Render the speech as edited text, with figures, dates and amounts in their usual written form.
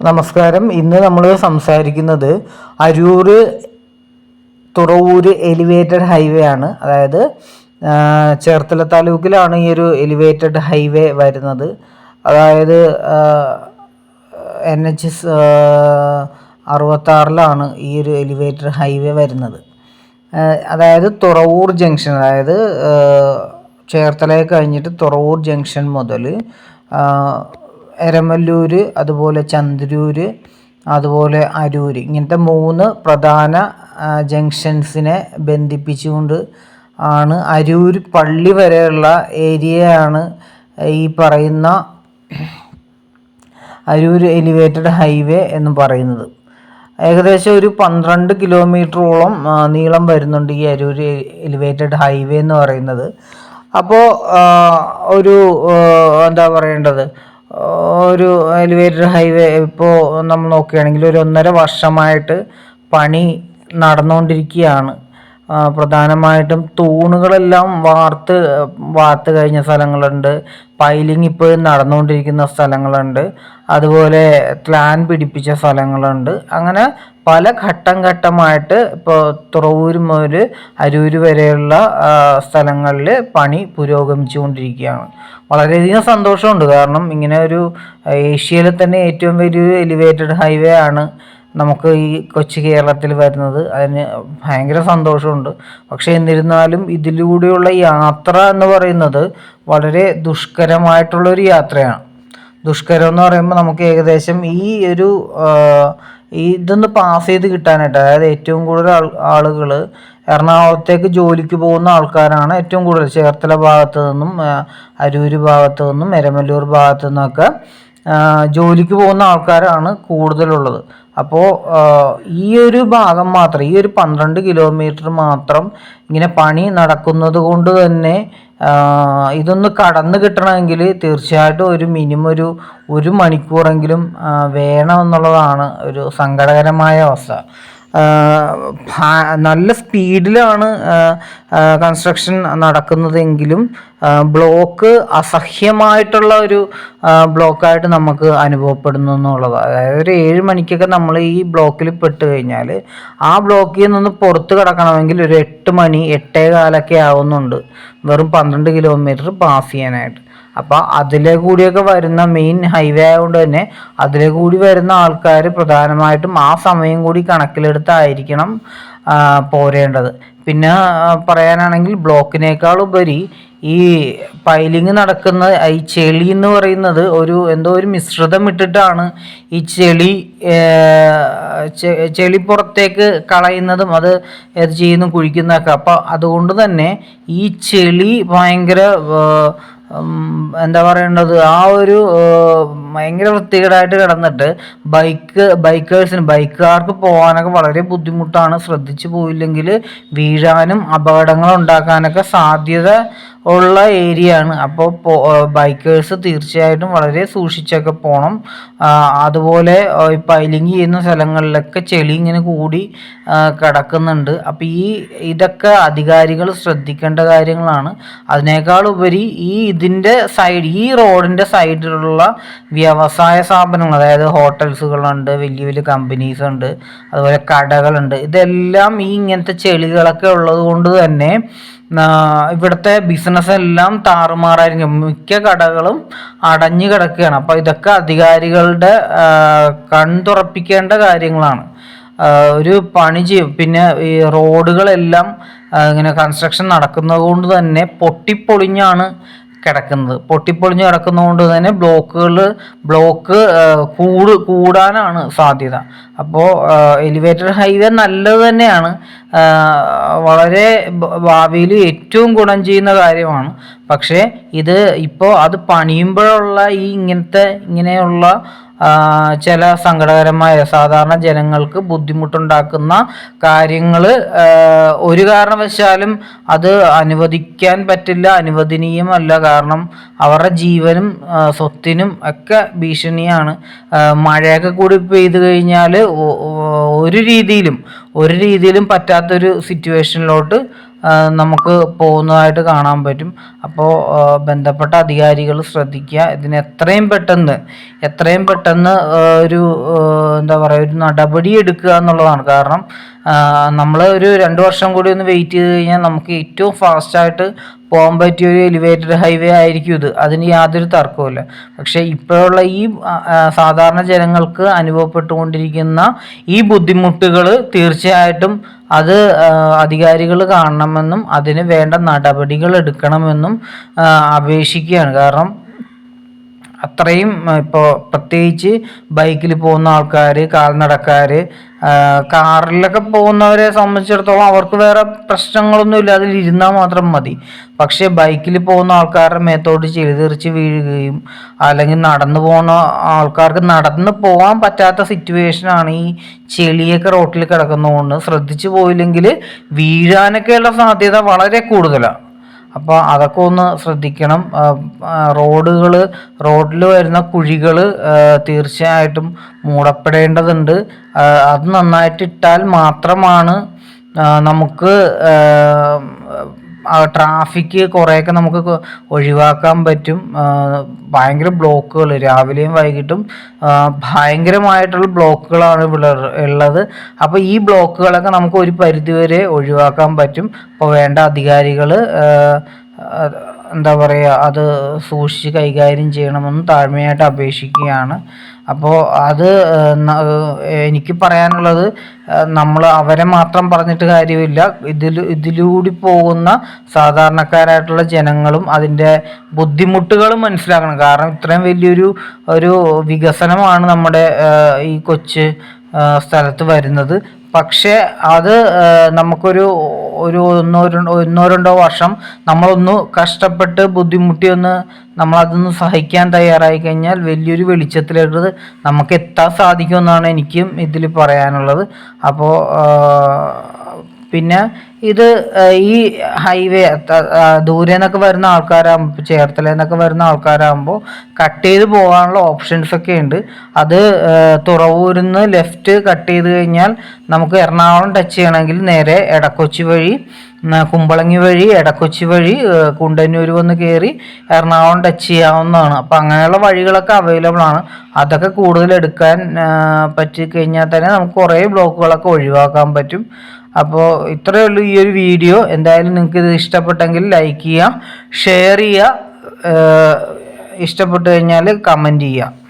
നമസ്കാരം. ഇന്ന് നമ്മൾ സംസാരിക്കുന്നത് അരൂർ തുറവൂർ എലിവേറ്റഡ് ഹൈവേ ആണ്. അതായത് ചേർത്തല താലൂക്കിലാണ് ഈ ഒരു എലിവേറ്റഡ് ഹൈവേ വരുന്നത്. അതായത് NH 66 ഈ ഒരു എലിവേറ്റഡ് ഹൈവേ വരുന്നത്. അതായത് തുറവൂർ ജംഗ്ഷൻ, അതായത് ചേർത്തലയെ കഴിഞ്ഞിട്ട് തുറവൂർ ജംഗ്ഷൻ മുതൽ എരമല്ലൂർ, അതുപോലെ ചന്ദ്രൂർ, അതുപോലെ അരൂർ, ഇങ്ങനത്തെ 3 പ്രധാന ജംഗ്ഷൻസിനെ ബന്ധിപ്പിച്ചുകൊണ്ട് ആണ് അരൂർ പള്ളി വരെയുള്ള ഏരിയയാണ് ഈ പറയുന്ന അരൂർ എലിവേറ്റഡ് ഹൈവേ എന്ന് പറയുന്നത്. ഏകദേശം ഒരു 12 കിലോമീറ്ററോളം നീളം വരുന്നുണ്ട് ഈ അരൂർ എലിവേറ്റഡ് ഹൈവേ എന്ന് പറയുന്നത്. അപ്പോൾ ഒരു എന്താ പറയേണ്ടത്, ഒരു എലിവേറ്റഡ് ഹൈവേ ഇപ്പോൾ നമ്മൾ നോക്കുകയാണെങ്കിൽ ഒരു 1.5 വർഷമായിട്ട് പണി നടന്നുകൊണ്ടിരിക്കുകയാണ്. പ്രധാനമായിട്ടും തൂണുകളെല്ലാം വാർത്ത് കഴിഞ്ഞ സ്ഥലങ്ങളുണ്ട്, പൈലിംഗ് ഇപ്പോഴും നടന്നുകൊണ്ടിരിക്കുന്ന സ്ഥലങ്ങളുണ്ട്, അതുപോലെ പ്ലാൻ പിടിപ്പിച്ച സ്ഥലങ്ങളുണ്ട്. അങ്ങനെ പല ഘട്ടമായിട്ട് ഇപ്പോൾ തുറവൂർ മുതൽ അരൂർ വരെയുള്ള സ്ഥലങ്ങളിൽ പണി പുരോഗമിച്ചുകൊണ്ടിരിക്കുകയാണ്. വളരെയധികം സന്തോഷമുണ്ട്. കാരണം ഇങ്ങനെ ഒരു ഏഷ്യയിലെ തന്നെ ഏറ്റവും വലിയൊരു എലിവേറ്റഡ് ഹൈവേ ആണ് നമുക്ക് ഈ കൊച്ചു കേരളത്തിൽ വരുന്നത്. അതിന് ഭയങ്കര സന്തോഷമുണ്ട്. പക്ഷേ എന്നിരുന്നാലും ഇതിലൂടെയുള്ള യാത്ര എന്ന് പറയുന്നത് വളരെ ദുഷ്കരമായിട്ടുള്ളൊരു യാത്രയാണ്. ദുഷ്കരം എന്ന് പറയുമ്പോൾ നമുക്ക് ഏകദേശം ഈ ഒരു ഇതൊന്ന് പാസ് ചെയ്ത് കിട്ടാനായിട്ട്, അതായത് ഏറ്റവും കൂടുതൽ ആളുകൾ എറണാകുളത്തേക്ക് ജോലിക്ക് പോകുന്ന ആൾക്കാരാണ് ഏറ്റവും കൂടുതൽ. ചേർത്തല ഭാഗത്തു നിന്നും, അരൂർ ഭാഗത്തു നിന്നും, എരമല്ലൂർ ഭാഗത്തു നിന്നൊക്കെ ജോലിക്ക് പോകുന്ന ആൾക്കാരാണ് കൂടുതലുള്ളത്. അപ്പോൾ ഈ ഒരു ഭാഗം മാത്രം, ഈ ഒരു 12 കിലോമീറ്റർ മാത്രം ഇങ്ങനെ പണി നടക്കുന്നത് കൊണ്ട് തന്നെ ഇതൊന്ന് കടന്നു കിട്ടണമെങ്കിൽ തീർച്ചയായിട്ടും ഒരു മിനിമം ഒരു മണിക്കൂറെങ്കിലും വേണമെന്നുള്ളതാണ് ഒരു സങ്കടകരമായ അവസ്ഥ. നല്ല സ്പീഡിലാണ് കൺസ്ട്രക്ഷൻ നടക്കുന്നതെങ്കിലും ബ്ലോക്ക് അസഹ്യമായിട്ടുള്ള ഒരു ബ്ലോക്കായിട്ട് നമുക്ക് അനുഭവപ്പെടുന്നു എന്നുള്ളത്. അതായത് ഒരു 7 മണിക്കൊക്കെ നമ്മൾ ഈ ബ്ലോക്കിൽ പെട്ട് കഴിഞ്ഞാൽ ആ ബ്ലോക്കിൽ നിന്ന് പുറത്ത് കിടക്കണമെങ്കിൽ ഒരു 8 മണി 8:15 ആവുന്നുണ്ട് വെറും 12 കിലോമീറ്റർ പാസ് ചെയ്യാനായിട്ട്. അപ്പോൾ അതിലെ കൂടിയൊക്കെ വരുന്ന മെയിൻ ഹൈവേ ആയതുകൊണ്ട് തന്നെ അതിലെ കൂടി വരുന്ന ആൾക്കാർ പ്രധാനമായിട്ടും ആ സമയം കൂടി കണക്കിലെടുത്തായിരിക്കണം പോരേണ്ടത്. പിന്നെ പറയാനാണെങ്കിൽ ബ്ലോക്കിനേക്കാൾ ഉപരി ഈ പൈലിങ് നടക്കുന്ന ഈ ചെളി എന്ന് പറയുന്നത് എന്തോ ഒരു മിശ്രിതം ഇട്ടിട്ടാണ് ഈ ചെളി പുറത്തേക്ക് കളയുന്നതും അത് ചെയ്യുന്നു കുഴിക്കുന്നതൊക്കെ. അപ്പോൾ അതുകൊണ്ട് തന്നെ ഈ ചെളി ഭയങ്കര എന്താ പറയേണ്ടത്, ഭയങ്കര വൃത്തികേടായിട്ട് കിടന്നിട്ട് ബൈക്കുകാർക്ക് പോകാനൊക്കെ വളരെ ബുദ്ധിമുട്ടാണ്. ശ്രദ്ധിച്ചു പോയില്ലെങ്കിൽ വീഴാനും അപകടങ്ങൾ ഉണ്ടാക്കാനൊക്കെ സാധ്യത ഉള്ള ഏരിയയാണ്. അപ്പോൾ ബൈക്കേഴ്സ് തീർച്ചയായിട്ടും വളരെ സൂക്ഷിച്ചൊക്കെ പോകണം. അതുപോലെ പൈലിംഗ് ചെയ്യുന്ന സ്ഥലങ്ങളിലൊക്കെ ചെളി ഇങ്ങനെ കൂടി കിടക്കുന്നുണ്ട്. അപ്പോൾ ഇതൊക്കെ അധികാരികൾ ശ്രദ്ധിക്കേണ്ട കാര്യങ്ങളാണ്. അതിനേക്കാൾ ഉപരി ഈ റോഡിൻ്റെ സൈഡിലുള്ള വ്യവസായ സ്ഥാപനങ്ങൾ, അതായത് ഹോട്ടൽസുകളുണ്ട്, വലിയ വലിയ കമ്പനീസ് ഉണ്ട്, അതുപോലെ കടകളുണ്ട്. ഇതെല്ലാം ഇങ്ങനത്തെ ചെളികളൊക്കെ ഉള്ളത് കൊണ്ട് തന്നെ ഇവിടുത്തെ ബിസിനസ് എല്ലാം താറുമാറായിരിക്കും. മിക്ക കടകളും അടഞ്ഞു കിടക്കുകയാണ്. അപ്പോൾ ഇതൊക്കെ അധികാരികളുടെ കൺതുറപ്പിക്കേണ്ട കാര്യങ്ങളാണ്. ഒരു പണി ചെയ്യും. പിന്നെ ഈ റോഡുകളെല്ലാം ഇങ്ങനെ കൺസ്ട്രക്ഷൻ നടക്കുന്നത് കൊണ്ട് തന്നെ പൊട്ടിപ്പൊളിഞ്ഞ് കിടക്കുന്നതുകൊണ്ട് തന്നെ ബ്ലോക്ക് കൂടാനാണ് സാധ്യത. അപ്പോൾ എലിവേറ്റഡ് ഹൈവേ നല്ലത് തന്നെയാണ്, വളരെ ഭാവിയിൽ ഏറ്റവും ഗുണം ചെയ്യുന്ന കാര്യമാണ്. പക്ഷേ ഇപ്പോൾ അത് പണിയുമ്പോഴുള്ള ഇങ്ങനെയുള്ള ചില സങ്കടകരമായ സാധാരണ ജനങ്ങൾക്ക് ബുദ്ധിമുട്ടുണ്ടാക്കുന്ന കാര്യങ്ങൾ ഒരു കാരണവശാലും അത് അനുവദിക്കാൻ പറ്റില്ല, അനുവദനീയമല്ല. കാരണം അവരുടെ ജീവനും സ്വത്തിനും ഒക്കെ ഭീഷണിയാണ്. മഴയൊക്കെ കൂടി പെയ്തു കഴിഞ്ഞാൽ ഒരു രീതിയിലും പറ്റാത്തൊരു സിറ്റുവേഷനിലോട്ട് നമുക്ക് പോകുന്നതായിട്ട് കാണാൻ പറ്റും. അപ്പോൾ ബന്ധപ്പെട്ട അധികാരികൾ ശ്രദ്ധിക്കുക, ഇതിന് എത്രയും പെട്ടെന്ന് ഒരു എന്താ പറയുക, ഒരു നടപടി എടുക്കുക എന്നുള്ളതാണ്. കാരണം നമ്മൾ ഒരു 2 വർഷം കൂടി ഒന്ന് വെയിറ്റ് ചെയ്ത് കഴിഞ്ഞാൽ നമുക്ക് ഏറ്റവും ഫാസ്റ്റായിട്ട് പോകാൻ പറ്റിയ ഒരു എലിവേറ്റഡ് ഹൈവേ ആയിരിക്കും ഇത്, അതിന് യാതൊരു തർക്കവുമില്ല. പക്ഷേ ഇപ്പോഴുള്ള ഈ സാധാരണ ജനങ്ങൾക്ക് അനുഭവപ്പെട്ടുകൊണ്ടിരിക്കുന്ന ഈ ബുദ്ധിമുട്ടുകൾ തീർച്ചയായിട്ടും അത് അധികാരികൾ കാണണമെന്നും അതിന് വേണ്ട നടപടികൾ എടുക്കണമെന്നും അപേക്ഷിക്കുകയാണ്. കാരണം അത്രയും ഇപ്പോൾ പ്രത്യേകിച്ച് ബൈക്കിൽ പോകുന്ന ആൾക്കാർ, കാൽനടക്കാർ, കാറിലൊക്കെ പോകുന്നവരെ സംബന്ധിച്ചിടത്തോളം അവർക്ക് വേറെ പ്രശ്നങ്ങളൊന്നുമില്ല, അതിലിരുന്നാൽ മാത്രം മതി. പക്ഷേ ബൈക്കിൽ പോകുന്ന ആൾക്കാരുടെ മേത്തോട്ട് ചെളിതെറിച്ച് വീഴുകയും അല്ലെങ്കിൽ നടന്നു പോകുന്ന ആൾക്കാർക്ക് നടന്നു പോകാൻ പറ്റാത്ത സിറ്റുവേഷനാണ് ഈ ചെളിയൊക്കെ റോട്ടിൽ കിടക്കുന്നതുകൊണ്ട്. ശ്രദ്ധിച്ചു പോയില്ലെങ്കിൽ വീഴാനൊക്കെയുള്ള സാധ്യത വളരെ കൂടുതലാണ്. അപ്പോൾ അതൊക്കെ ഒന്ന് ശ്രദ്ധിക്കണം. റോഡിൽ വരുന്ന കുഴികൾ തീർച്ചയായിട്ടും മൂടപ്പെടേണ്ടതുണ്ട്. അത് നന്നായിട്ട് ഇട്ടാൽ മാത്രമാണ് നമുക്ക് ട്രാഫിക് കുറേയൊക്കെ നമുക്ക് ഒഴിവാക്കാൻ പറ്റും. ഭയങ്കര ബ്ലോക്കുകൾ രാവിലെയും വൈകിട്ടും ഭയങ്കരമായിട്ടുള്ള ബ്ലോക്കുകളാണ് ഇവിടെ ഉള്ളത്. അപ്പോൾ ഈ ബ്ലോക്കുകളൊക്കെ നമുക്ക് ഒരു പരിധിവരെ ഒഴിവാക്കാൻ പറ്റും. അപ്പോൾ വേണ്ട അധികാരികൾ എന്താ പറയുക, അത് സൂക്ഷിച്ച് കൈകാര്യം ചെയ്യണമെന്ന് താഴ്മയായിട്ട് അപേക്ഷിക്കുകയാണ്. അപ്പോൾ അത് എനിക്ക് പറയാനുള്ളത്, നമ്മൾ അവരെ മാത്രം പറഞ്ഞിട്ട് കാര്യമില്ല, ഇതിലൂടെ പോകുന്ന സാധാരണക്കാരായിട്ടുള്ള ജനങ്ങളും അതിൻ്റെ ബുദ്ധിമുട്ടുകളും മനസ്സിലാക്കണം. കാരണം ഇത്രയും വലിയൊരു വികസനമാണ് നമ്മുടെ ഈ കൊച്ചു സ്ഥലത്ത് വരുന്നത്. പക്ഷേ അത് നമുക്കൊരു ഒന്നോ രണ്ടോ വർഷം നമ്മളൊന്ന് കഷ്ടപ്പെട്ട് ബുദ്ധിമുട്ടി നമ്മളതൊന്ന് സഹിക്കാൻ തയ്യാറായി കഴിഞ്ഞാൽ വലിയൊരു വെളിച്ചത്തിലേക്ക് നമുക്ക് എത്താൻ സാധിക്കുമെന്നാണ് എനിക്കും ഇതിൽ പറയാനുള്ളത്. അപ്പോൾ പിന്നെ ഇത് ഈ ഹൈവേ ദൂരെ നിന്നൊക്കെ വരുന്ന ആൾക്കാരാകുമ്പോൾ, ചേർത്തലയിൽ നിന്നൊക്കെ വരുന്ന ആൾക്കാരാകുമ്പോൾ കട്ട് ചെയ്ത് പോകാനുള്ള ഓപ്ഷൻസൊക്കെ ഉണ്ട്. അത് തുറവൂരിൽ നിന്ന് ലെഫ്റ്റ് കട്ട് ചെയ്ത് കഴിഞ്ഞാൽ നമുക്ക് എറണാകുളം ടച്ച് ചെയ്യണമെങ്കിൽ നേരെ എടക്കൊച്ചി വഴി, കുമ്പളങ്ങി വഴി, എടക്കൊച്ചി വഴി, കുണ്ടന്നൂർ വന്ന് കയറി എറണാകുളം ടച്ച് ചെയ്യാവുന്നതാണ്. അപ്പോൾ അങ്ങനെയുള്ള വഴികളൊക്കെ അവൈലബിൾ ആണ്. അതൊക്കെ കൂടുതൽ എടുക്കാൻ പറ്റിക്കഴിഞ്ഞാൽ തന്നെ നമുക്ക് കുറേ ബ്ലോക്കുകളൊക്കെ ഒഴിവാക്കാൻ പറ്റും. അപ്പോൾ ഇത്രയേ ഉള്ളൂ ഈ ഒരു വീഡിയോ. എന്തായാലും നിങ്ങൾക്ക് ഇത് ഇഷ്ടപ്പെട്ടെങ്കിൽ ലൈക്ക് ചെയ്യുക, ഷെയർ ചെയ്യുക, ഇഷ്ടപ്പെട്ടു കഴിഞ്ഞാൽ കമൻറ്റ് ചെയ്യുക.